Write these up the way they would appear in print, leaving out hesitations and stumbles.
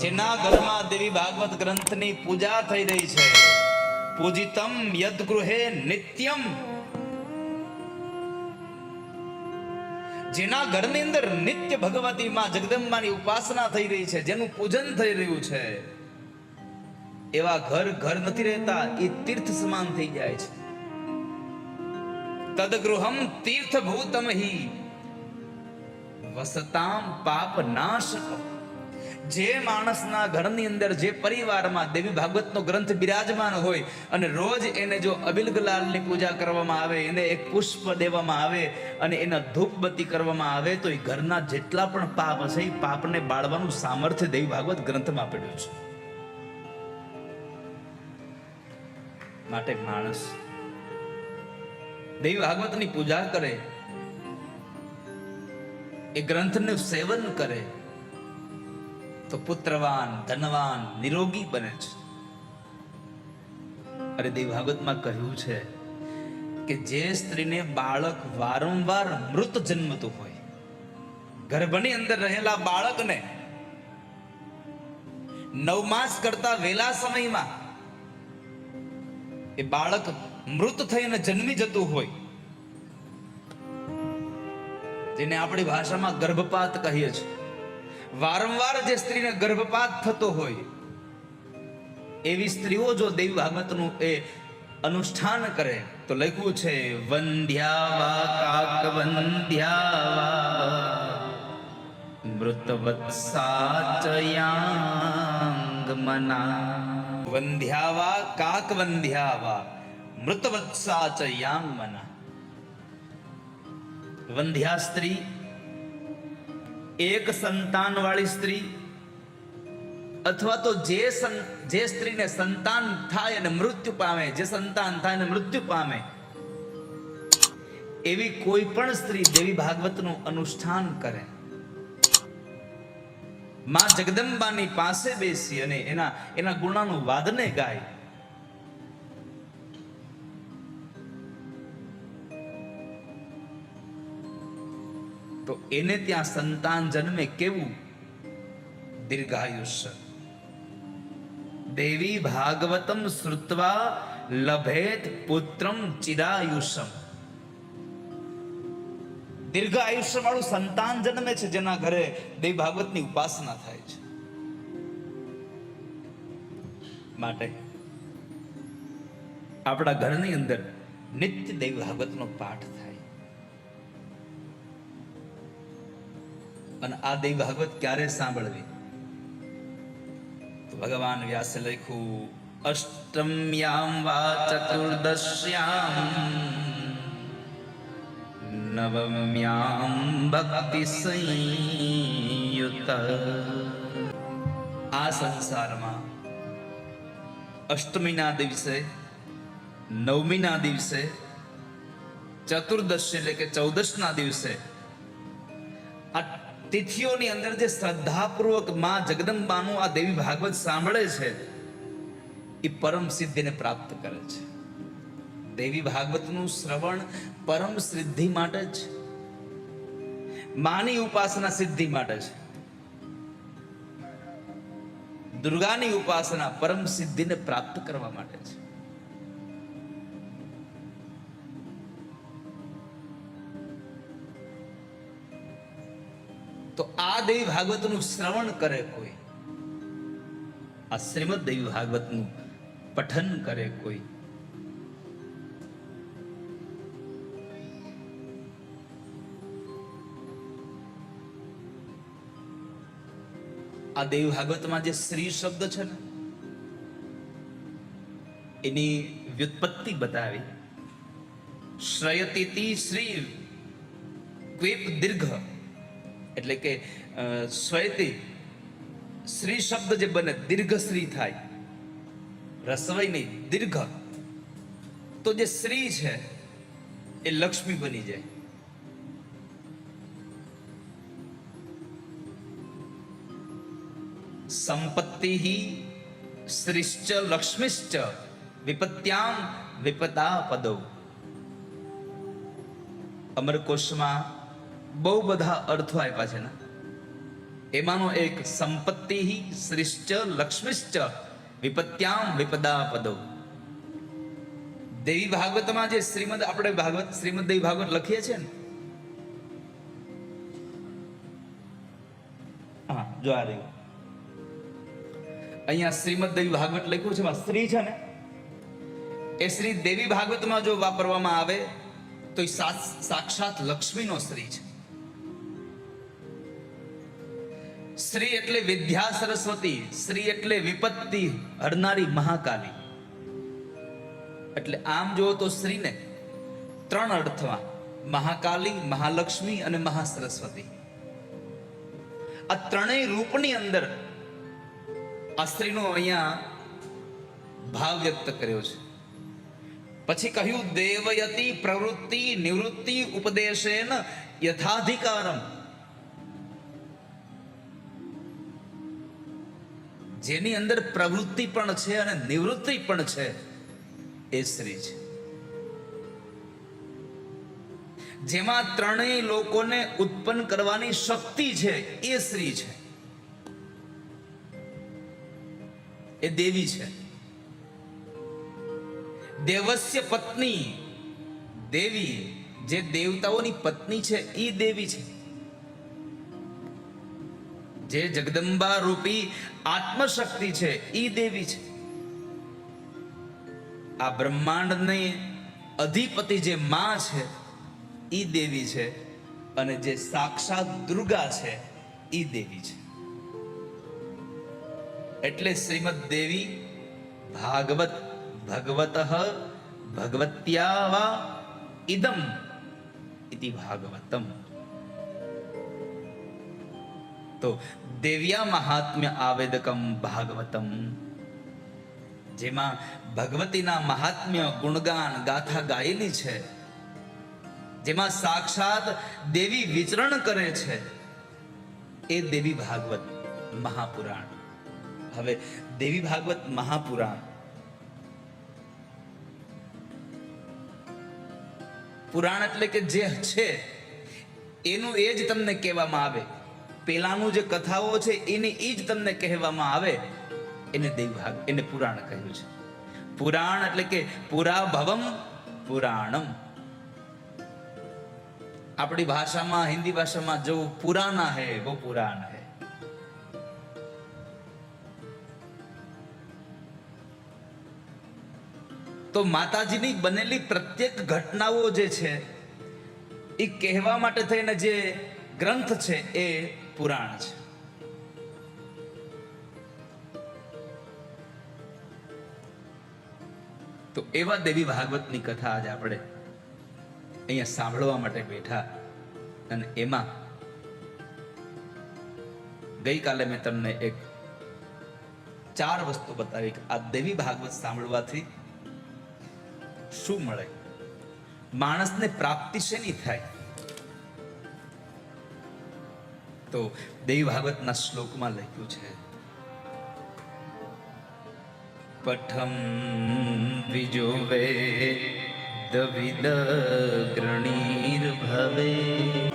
જેના ઘરમાં દેવી ભાગવત ગ્રંથની પૂજા થઈ રહી છે, પૂજિતમ યદ ગૃહે નિત્યમ, જેના ઘરની અંદર નિત્ય ભગવતી માં જગદંબાની ઉપાસના થઈ રહી છે, જેનું પૂજન થઈ રહ્યું છે, એવા ઘર ઘર નથી રહેતા, એ તીર્થ સમાન થઈ જાય છે. તદગૃહમ તીર્થ ભૂતમ હિ વસતામ પાપ નાશક. જે માણસના ઘરની અંદર, જે પરિવારમાં દેવી ભાગવતનો ગ્રંથ બિરાજમાન હોય અને રોજ એને જો અબિલ ગુલાલની પૂજા કરવામાં આવે, એને એક પુષ્પ દેવામાં આવે અને એના ધૂપબત્તી કરવામાં આવે, તો એ ઘરના જેટલા પણ પાપ હશે એ પાપને બાળવાનું સામર્થ્ય દેવી ભાગવત ગ્રંથમાં પડ્યું છે. માટે માણસ દેવી ભાગવતની પૂજા કરે, એ ગ્રંથનું સેવન કરે તો પુત્રવાન, ધનવાન, નિરોગી બને છે. અરે દેવી ભાગવતમાં કહ્યું છે કે જે સ્ત્રીને બાળક વારંવાર મૃત જન્મતું હોય, ગર્ભની અંદર રહેલા બાળકને 9 માસ કરતા વહેલા સમયમાં એ બાળક મૃત થઈને જન્મી જતું હોય, જેને આપણી ભાષામાં ગર્ભપાત કહીએ છીએ, વારંવાર જે સ્ત્રીને ગર્ભપાત થતો હોય, એવી સ્ત્રીઓ જો દેવી ભાગવતનું એ અનુષ્ઠાન કરે તો લખ્યું છે વંધ્યાવા કાક વંધ્યાવા મૃતવત્સાચયાંગમના. વંધ્યાવા કાક વંધ્યાવા મૃતવત્સાચયાંગમના. વંધ્યા સ્ત્રી, એક સંતાન વાળી સ્ત્રી, અથવા તો જે સ્ત્રીને સંતાન થાય અને મૃત્યુ પામે, જે સંતાન થાય અને મૃત્યુ પામે, એવી કોઈ પણ સ્ત્રી દેવી ભાગવતનું અનુષ્ઠાન કરે, માં જગદંબાની પાસે બેસી અને એના ગુણાનું વાદને ગાય, તો એને ત્યાં સંતાન જન્મે. કેવું? દીર્ઘાયુષ્ય. દેવી ભાગવતમ શ્રુત્વા લભેત પુત્રમ ચિરાયુષમ. દીર્ઘ આયુષ્ય વાળું સંતાન જન્મે છે, જેના ઘરે દેવી ભાગવતની ઉપાસના થાય છે. માટે આપણા ઘરની અંદર નિત્ય દેવી ભાગવતનો પાઠ થાય. અને આ દેવી ભાગવત ક્યારે સાંભળવી? તો ભગવાન વ્યાસે લખ્યું અષ્ટમ્યામ વા ચતુર્દશ્યામ નવમ્યામ ભક્તિ સંયુત. આ સંસારમાં અષ્ટમીના દિવસે, નવમીના દિવસે, ચતુર્દશી એટલે કે 14ના દિવસે, આ તિથિઓની અંદર જે શ્રદ્ધાપૂર્વક માં જગદંબાનું આ દેવી ભાગવત સાંભળે છે, એ પરમ સિદ્ધિને પ્રાપ્ત કરે છે. દેવી ભાગવતનું શ્રવણ પરમ સિદ્ધિ માટે જ, માની ઉપાસના સિદ્ધિ માટે છે. દુર્ગાની ઉપાસના પરમ સિદ્ધિને પ્રાપ્ત કરવા માટે છે. તો આ દેવી ભાગવતનું શ્રવણ કરે કોઈ, આ શ્રીમદ દેવી ભાગવતનું પઠન કરે કોઈ, આ દેવી ભાગવતમાં જે શ્રી શબ્દ છે ને, એની વ્યુત્પત્તિ બતાવી. શ્રયતીતિ શ્રી ક્વેપ દીર્ઘ, એટલે કે સ્વયતી શ્રી શબ્દ જે બને, દીર્ઘ શ્રી થાય, રસવઈ નહીં, દીર્ઘ. તો જે શ્રી છે એ લક્ષ્મી બની જાય. સંપત્તિ શ્રીશ્ચ લક્ષ્મીશ્ચ વિપત્યામ વિપતા પદો. અમરકોશમાં બહુ બધા અર્થો આપ્યા છે ને. એમાંનો એક સંપત્તિ શ્રીશ્ચ લક્ષ્મીશ્ચ વિપત્યામ વિપદા પદો. દેવી ભાગવતમાં જે શ્રીમદ આપણે શ્રીમદ દેવી ભાગવત લખીએ છીએ ને, હા જો આ રહ્યું અહીંયા શ્રીમદ દેવી ભાગવત લખ્યું છે, શ્રી છે ને એ શ્રી દેવી ભાગવતમાં જો વાપરવામાં આવે તો એ સાક્ષાત લક્ષ્મીનો શ્રી છે. શ્રી એટલે વિદ્યા સરસ્વતી, શ્રી એટલે વિપત્તિ હરનારી મહાકાલી. એટલે આમ જો તો શ્રીને ત્રણ અર્થમાં મહાકાલી, મહાલક્ષ્મી અને મહાસરસ્વતી, આ ત્રણેય રૂપની અંદર આ સ્ત્રીનો અહીંયા ભાવ વ્યક્ત કર્યો છે. પછી કહ્યું દેવયતિ પ્રવૃત્તિ નિવૃત્તિ ઉપદેશેન યથાધિકારમ. જેની અંદર પ્રવૃત્તિ પણ છે અને નિવૃત્તિ પણ છે એ શ્રી છે. જેમાં ત્રણેય લોકોને ઉત્પન્ન કરવાની શક્તિ છે એ શ્રી છે, એ દેવી છે. દેવસ્ય પત્ની, દેવી જે દેવતાઓની પત્ની છે એ દેવી છે. જે જગદંબા રૂપી આત્મશક્તિ છે એ દેવી છે. આ બ્રહ્માંડની અધિપતિ જે માં છે એ દેવી છે, અને જે સાક્ષાત દુર્ગા છે એ દેવી છે. એટલે શ્રીમદ દેવી ભાગવત ભગવતઃ ભગવત્યા વા ઇદમ ઇતિ ભાગવતમ. તો દેવ્યા મહાત્મ્ય આવેદકમ ભાગવતમ, જેમાં ભગવતીના મહાત્મ્ય ગુણગાન ગાથા ગાયેલી છે, જેમાં સાક્ષાત દેવી વિચરણ કરે છે, એ દેવી ભાગવત મહાપુરાણ. હવે દેવી ભાગવત મહાપુરાણ, પુરાણ એટલે કે જે છે એનું એ જ તમને કહેવામાં આવે. પેલાનું જે કથાઓ છે એને એ જ તમને કહેવામાં આવે, એને એને પુરાણ કહ્યું છે. પુરાણ એટલે કે પુરા ભવમ પુરાણમ. આપણી ભાષામાં, હિન્દી ભાષામાં જો પુરાના હૈ વો પુરાણ હૈ. તો માતાજીની બનેલી પ્રત્યેક ઘટનાઓ જે છે એ કહેવા માટે થઈને જે ગ્રંથ છે એ પુરાણ છે. તો એવા દેવી ભાગવતની કથા આજે આપણે અહીંયા સાંભળવા માટે બેઠા. અને એમાં ગઈકાલે મેં તમને એક 4 વસ્તુ બતાવી કે આ દેવી ભાગવત સાંભળવાથી શું મળે, માણસને પ્રાપ્તિ શેની થાય. તો દેવી ભાગવતના શ્લોકમાં લખ્યું છે, પઠમ દ્વિજો વેદ વિદ ગ્રણીર ભવે.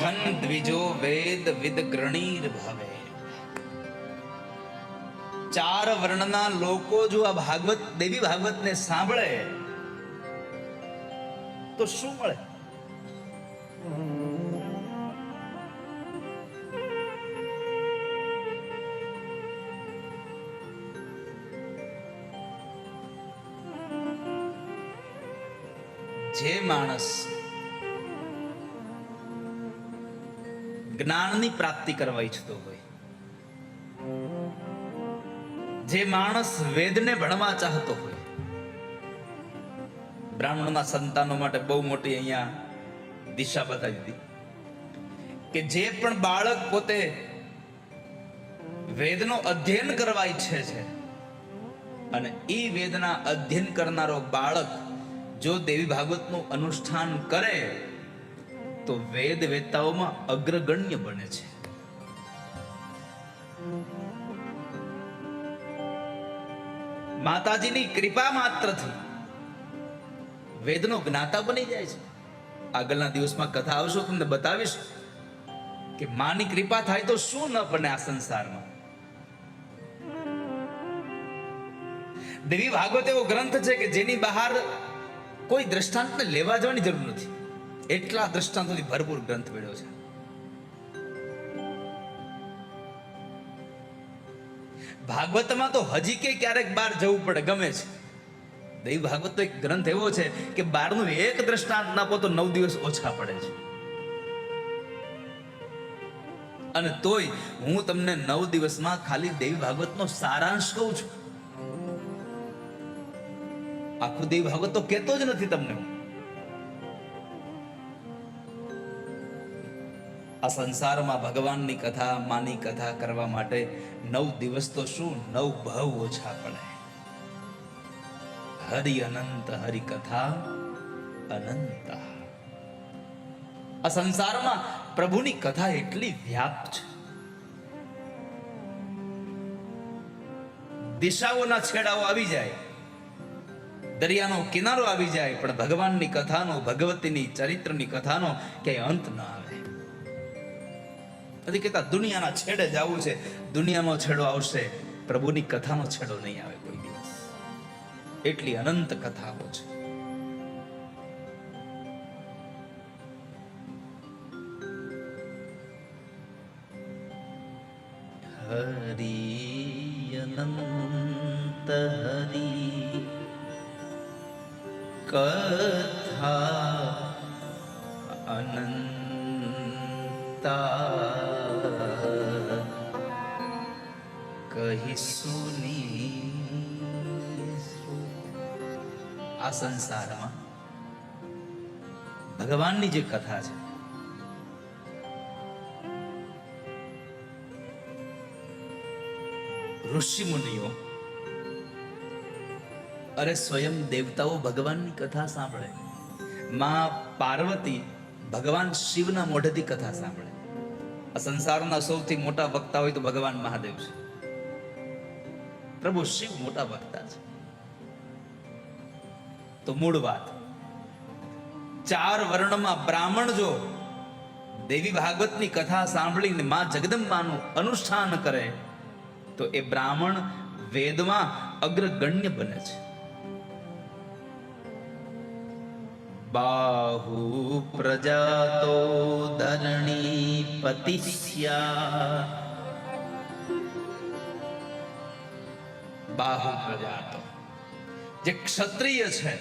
ધન દ્વિજો વેદ વિદ ગ્રણીર ભવે. 4 વર્ણના લોકો જો આ ભાગવત દેવી ભાગવતને સાંભળે તો શું મળે? જે માણસ જ્ઞાનની પ્રાપ્તિ કરવા ઈચ્છતો હોય, જે માણસ વેદને ભણવા ચાહતો હોય, બ્રાહ્મણના સંતાનો માટે બહુ મોટી અહીંયા દિશા બતાવી દીધી કે જે પણ બાળક પોતે વેદનો અધ્યયન કરવા ઈચ્છે છે અને એ વેદના અધ્યયન કરનારો બાળક જો દેવી ભાગવતનું અનુષ્ઠાન કરે તો વેદ વેતાઓમાં અગ્રગણ્ય બને છે. માતાજીની કૃપા માત્રથી વેદનો જ્ઞાતા બની જાય છે. આગળના દિવસમાં કથા આવશો તમને બતાવીશ કે માની કૃપા થાય તો શું ન બને આ સંસારમાં. દેવી ભાગવત એવો ગ્રંથ છે કે જેની બહાર કોઈ દ્રષ્ટાંતને લેવા જવાની જરૂર નથી. એટલા દ્રષ્ટાંતોથી ભરપૂર ગ્રંથ મળ્યો છે. ભાગવતમાં તો હજી કે ક્યારેક બહાર જવું પડે ગમે છે. દેવી ભાગવત તો એક ગ્રંથ એવો છે કે બહારનું એક દ્રષ્ટાંત નાખો તો 9 દિવસ ઓછા પડે છે. અને તોય હું તમને 9 દિવસમાં ખાલી દેવી ભાગવતનો સારાંશ કહું છું. આખું દેવી ભાગવત તો કહેતો જ નથી તમને. આ સંસારમાં ભગવાનની કથા, માની કથા કરવા માટે 9 દિવસ તો શું 9 ભાવ ઓછા પડે. હરિ અનંત, હરિ કથા અનંત. આ સંસારમાં પ્રભુની કથા એટલી વ્યાપ્ત છે. દિશાઓના છેડાઓ આવી જાય, દરિયાનો કિનારો આવી જાય, પણ ભગવાનની કથાનો, ભગવતીની ચરિત્રની કથાનો ક્યાંય અંત ના આવે. નથી કહેતા દુનિયાના છેડે જવું છે, દુનિયાનો છેડો આવશે, પ્રભુની કથાનો છેડો નહીં આવે કોઈ દિવસ. એટલી અનંત કથાઓ છે. હરિ અનંત હરિ કથા અનંતા કહી સુની. આ સંસારમાં ભગવાનની જે કથા છે, ઋષિ મુનિઓ, અરે સ્વયં દેવતાઓ ભગવાનની કથા સાંભળે. માં પાર્વતી ભગવાન શિવના મોઢેથી કથા સાંભળે. આ સંસારના સૌથી મોટા વક્તા હોય તો ભગવાન મહાદેવ છે. પ્રભુ શિવ મોટા વક્તા છે. તો મૂળ વાત, 4 વર્ણમાં બ્રાહ્મણ જો દેવી ભાગવતની કથા સાંભળીને માં જગદંબાનું અનુષ્ઠાન કરે તો એ બ્રાહ્મણ વેદમાં અગ્રગણ્ય બને છે. બાહુ પ્રજાતો ધરણી પતિસ્યા. બાહુ પ્રજાતો, જે ક્ષત્રિય છે,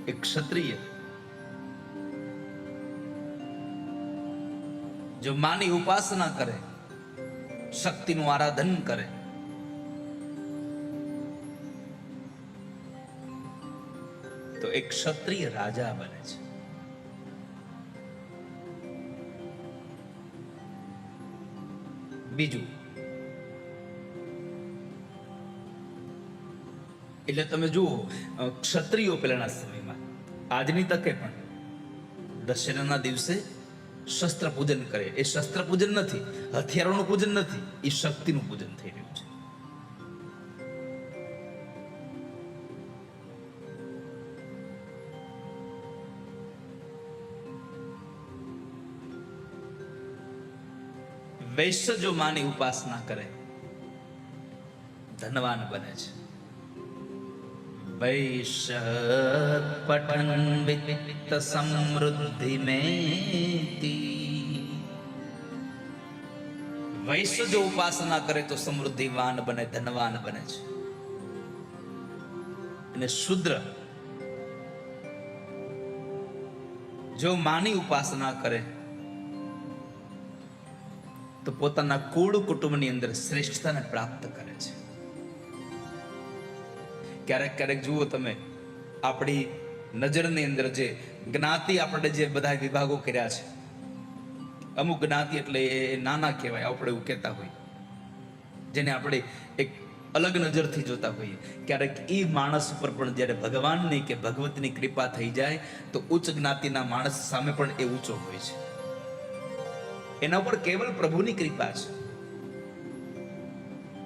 એ ક્ષત્રિય જો માની ઉપાસના કરે, શક્તિનું આરાધન કરે, તો એક ક્ષત્રિય રાજા બને છે. બીજું, એટલે તમે જુઓ, ક્ષત્રિયો પહેલાના સમયમાં, આજની તકે પણ દશેરાના દિવસે શસ્ત્ર પૂજન કરે. એ શસ્ત્ર પૂજન નથી, હથિયારોનું પૂજન નથી, એ શક્તિનું પૂજન થઈ રહ્યું છે. વૈશ્ય જો માની ઉપાસના કરે ધનવાન બને છે. વૈશ્ય પઠન વિત્ત સમૃદ્ધિ મેતી. વૈશ્ય જો ઉપાસના કરે તો સમૃદ્ધિવાન બને, ધનવાન બને છે. અને શુદ્ર જો માની ઉપાસના કરે તો પોતાના કુળ કુટુંબની અંદર શ્રેષ્ઠતાને પ્રાપ્ત કરે છે. ક્યારેક ક્યારેક જુઓ તમે, આપણી નજરની અંદર જે જ્ઞાતિ, આપણે જે બધા વિભાગો કર્યા છે, અમુક જ્ઞાતિ એટલે એ નાના કહેવાય, આપણે એવું કહેતા હોઈએ, જેને આપણે એક અલગ નજરથી જોતા હોઈએ. ક્યારેક એ માણસ ઉપર પણ જ્યારે ભગવાનની કે ભગવતની કૃપા થઈ જાય તો ઉચ્ચ જ્ઞાતિના માણસ સામે પણ એ ઊંચો હોય છે. એના ઉપર કેવલ પ્રભુની કૃપા છે.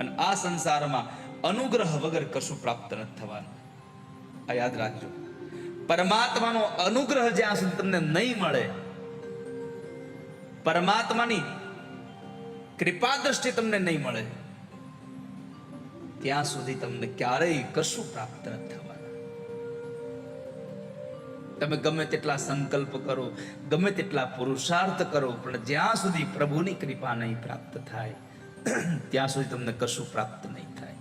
અને આ સંસારમાં અનુગ્રહ વગર કશું પ્રાપ્ત નથી થવાનું. આ યાદ રાખજો. પરમાત્માનો અનુગ્રહ જ્યાં સુધી તમને નહીં મળે પરમાત્માની કૃપા દ્રષ્ટિ તમને નહીં મળે ત્યાં સુધી તમને ક્યારેય કશું પ્રાપ્ત નથી થવાના. તમે ગમે તેટલા સંકલ્પ કરો, ગમે તેટલા પુરુષાર્થ કરો, પણ જ્યાં સુધી પ્રભુની કૃપા નહીં પ્રાપ્ત થાય ત્યાં સુધી તમને કશું પ્રાપ્ત નહીં થાય.